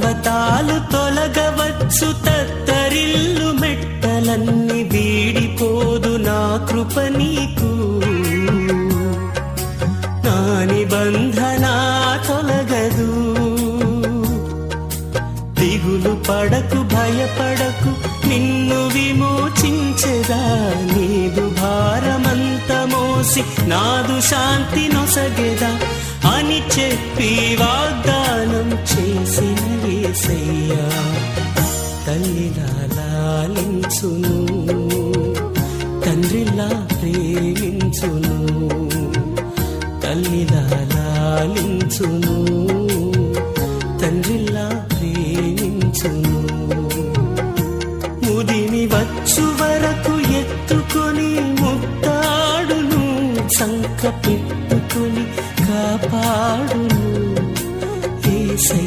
పర్వతాలు తొలగవచ్చు, తత్తరిల్లు మెట్టలన్నీ వీడిపోదు నా కృప నీకు. నా నిబంధన తొలగదు. దిగులు పడకు, భయపడకు, నిన్ను విమోచించెదా. నీదు భారమంత మోసి నాదు శాంతి నొసగెదా అని చెప్పి వాగ్దానం చేసిన యేసయ్యా. తల్లిలా లాలించును, తండ్రిలా ప్రేమించును. తల్లిలా లాలించును, తండ్రిలా ప్రేమించును. ముదిమి వచ్చు వరకు ఎత్తుకొని ముద్దాడును, సంక పెట్టుకొని కాపాడును యేసయ్యా.